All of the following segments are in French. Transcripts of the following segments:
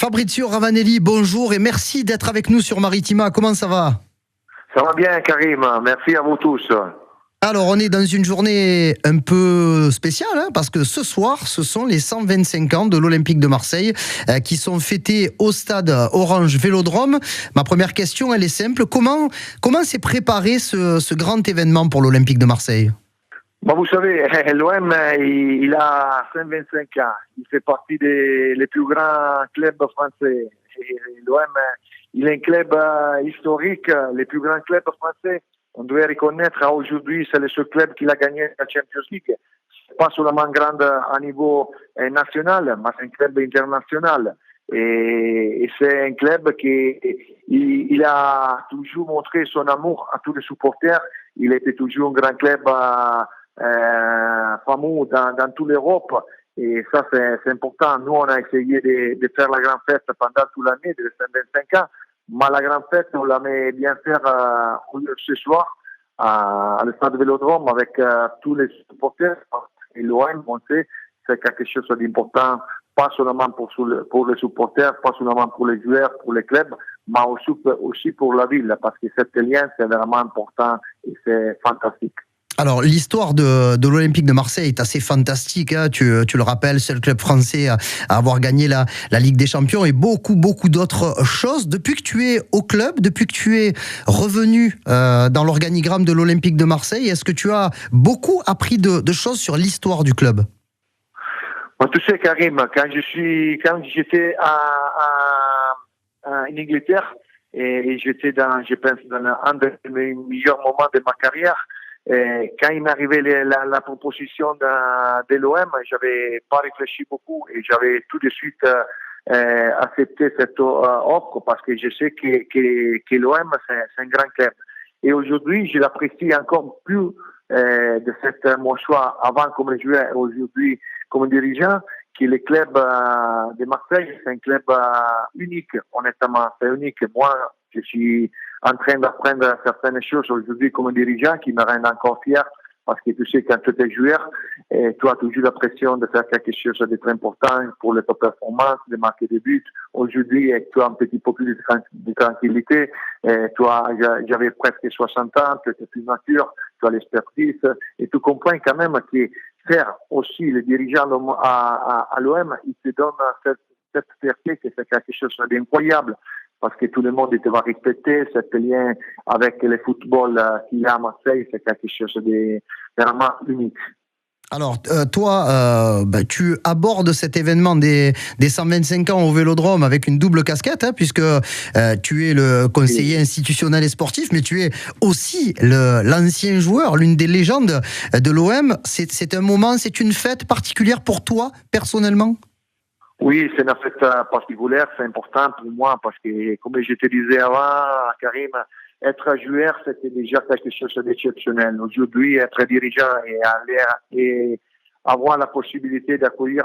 Fabrizio Ravanelli, bonjour et merci d'être avec nous sur Maritima. Comment ça va? Ça va bien, Karim. Merci à vous tous. Alors, on est dans une journée un peu spéciale, parce que ce soir, ce sont les 125 ans de l'Olympique de Marseille qui sont fêtés au stade Orange Vélodrome. Ma première question, elle est simple. Comment s'est préparé ce grand événement pour l'Olympique de Marseille? Vous savez, l'OM, il a 125 ans. Il fait partie des plus grands clubs français. L'OM, il est un club historique, les plus grands clubs français. On doit reconnaître aujourd'hui, c'est le seul club qui a gagné la Champions League. C'est pas seulement grand à niveau national, mais c'est un club international. Et c'est un club qui il a toujours montré son amour à tous les supporters. Il était toujours un grand club fameux dans toute l'Europe. Et ça, c'est important. Nous, on a essayé de faire la grande fête pendant toute l'année, de 25 ans. Mais la grande fête, on l'aimerait bien faire ce soir à le stade Vélodrome avec tous les supporters. Et l'OM, on sait, c'est quelque chose d'important, pas seulement pour les supporters, pas seulement pour les joueurs, pour les clubs, mais aussi pour la ville, parce que cet lien, c'est vraiment important et c'est fantastique. Alors, l'histoire de l'Olympique de Marseille est assez fantastique. Tu le rappelles, c'est le club français à avoir gagné la Ligue des Champions et beaucoup d'autres choses. Depuis que tu es au club, depuis que tu es revenu dans l'organigramme de l'Olympique de Marseille, est-ce que tu as beaucoup appris de choses sur l'histoire du club? Moi, tu sais, Karim, quand j'étais en Angleterre, et j'étais je pense, dans un des meilleurs moments de ma carrière. Et quand il m'est arrivé la proposition de l'OM, j'avais pas réfléchi beaucoup et j'avais tout de suite accepté cette offre parce que je sais que l'OM c'est un grand club. Et aujourd'hui, je l'apprécie encore plus de mon choix avant comme joueur et aujourd'hui comme dirigeant, que le club de Marseille, c'est un club unique, honnêtement, c'est unique. Moi, je suis en train d'apprendre certaines choses aujourd'hui comme dirigeant qui me rendent encore fier parce que tu sais, quand tu es joueur, tu as toujours la pression de faire quelque chose de très important pour les performances, de marquer des buts. Aujourd'hui, tu as un petit peu plus de tranquillité. J'avais presque 60 ans, tu es plus mature, tu as l'expertise et tu comprends quand même que faire aussi le dirigeant à l'OM, il te donne cette fierté que c'est quelque chose d'incroyable. Parce que tout le monde te va respecter, cet lien avec le football qu'il y a à Marseille, c'est quelque chose de vraiment unique. Alors, toi, tu abordes cet événement des 125 ans au Vélodrome avec une double casquette, puisque tu es le conseiller institutionnel et sportif, mais tu es aussi l'ancien joueur, l'une des légendes de l'OM. C'est un moment, c'est une fête particulière pour toi, personnellement? Oui, c'est une fête particulière, c'est important pour moi parce que, comme je te disais avant, Karim, être joueur, c'était déjà quelque chose d'exceptionnel. Aujourd'hui, être dirigeant et avoir la possibilité d'accueillir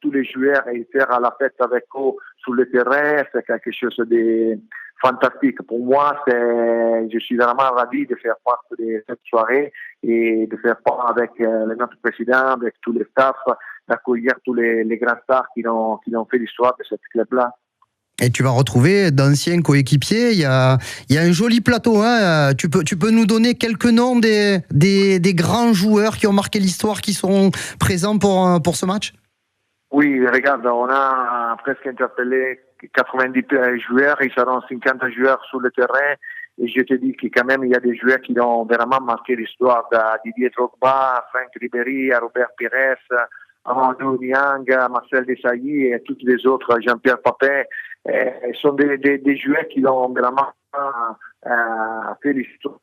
tous les joueurs et faire la fête avec eux sur le terrain, c'est quelque chose de fantastique. Pour moi, je suis vraiment ravi de faire partie de cette soirée et de faire part avec notre président, avec tous les staffs, d'accueillir tous les grands stars qui ont fait l'histoire de ce club-là. Et tu vas retrouver d'anciens coéquipiers. Il y a un joli plateau. Tu peux nous donner quelques noms des grands joueurs qui ont marqué l'histoire, qui seront présents pour ce match? Oui, regarde, on a presque interpellé 90 joueurs. Ils seront 50 joueurs sur le terrain. Et je te dis que quand même, il y a des joueurs qui ont vraiment marqué l'histoire. Didier Drogba, Franck Ribéry, Robert Pires, Amadou Niang, Marcel Desailly et tous les autres, Jean-Pierre Papin, sont des joueurs qui ont vraiment fait l'histoire.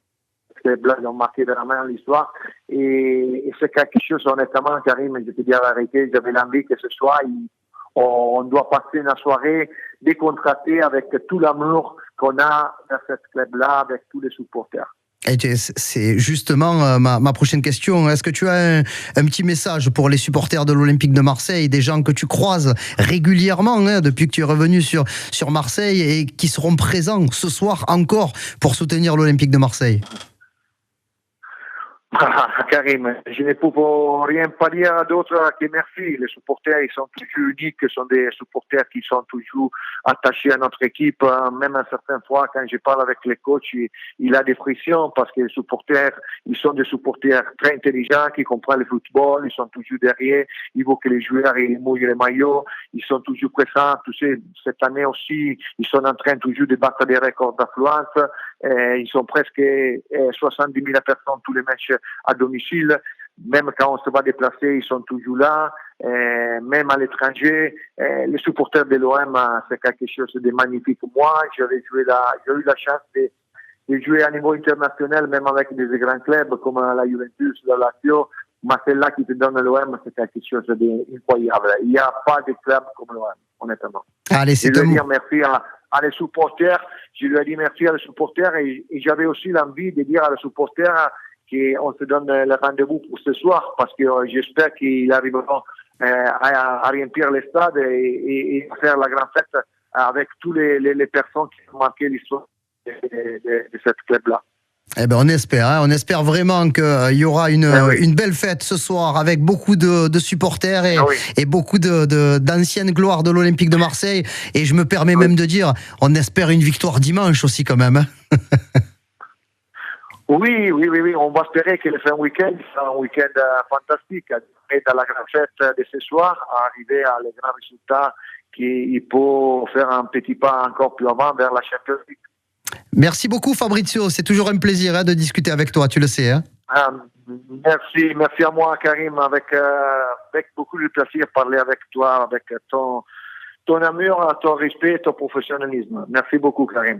Ces blagues ont marqué vraiment l'histoire. Et c'est quelque chose, honnêtement, Karim, je te dis la vérité, j'avais l'envie que ce soit, on doit passer une soirée décontractée avec tout l'amour qu'on a dans ce club-là, avec tous les supporters. Et c'est justement ma prochaine question. Est-ce que tu as un petit message pour les supporters de l'Olympique de Marseille, des gens que tu croises régulièrement depuis que tu es revenu sur Marseille et qui seront présents ce soir encore pour soutenir l'Olympique de Marseille? Karim, je ne peux rien pas dire d'autre que merci. Les supporters, ils sont toujours uniques, ce sont des supporters qui sont toujours attachés à notre équipe. Même à certaines fois, quand je parle avec les coachs, il a des frictions parce que les supporters, ils sont des supporters très intelligents qui comprennent le football, ils sont toujours derrière, ils veulent que les joueurs ils mouillent les maillots, ils sont toujours présents. Tu sais, cette année aussi, ils sont en train toujours de battre des records d'affluence. Ils sont presque 70 000 personnes tous les matchs à domicile. Même quand on se va déplacer, ils sont toujours là. Même à l'étranger, les supporters de l'OM, c'est quelque chose de magnifique. Moi, j'ai eu la chance de jouer à niveau international, même avec des grands clubs comme la Juventus, la Lazio. Mais celle-là qui te donne l'OM, c'est quelque chose d'incroyable. Il n'y a pas de club comme l'OM, honnêtement. Allez, je lui ai dit merci à les supporters. Je lui ai dit merci à les supporters et j'avais aussi l'envie de dire à les supporters qu'on se donne le rendez-vous pour ce soir parce que j'espère qu'ils arriveront à remplir les stades et à faire la grande fête avec toutes les personnes qui ont marqué l'histoire de cette club-là. Eh ben on espère vraiment qu'il y aura une belle fête ce soir avec beaucoup de supporters et beaucoup d'anciennes gloires de l'Olympique de Marseille. Et je me permets même de dire, on espère une victoire dimanche aussi quand même. Oui, on va espérer que le fin week-end sera un week-end fantastique. Et dans la grande fête de ce soir, arriver à les grands résultats qu'il peut faire un petit pas encore plus avant vers la Champions League. Merci beaucoup Fabrizio, c'est toujours un plaisir de discuter avec toi, tu le sais. Merci à moi Karim, avec beaucoup de plaisir de parler avec toi, avec ton amour, ton respect, ton professionnalisme. Merci beaucoup Karim.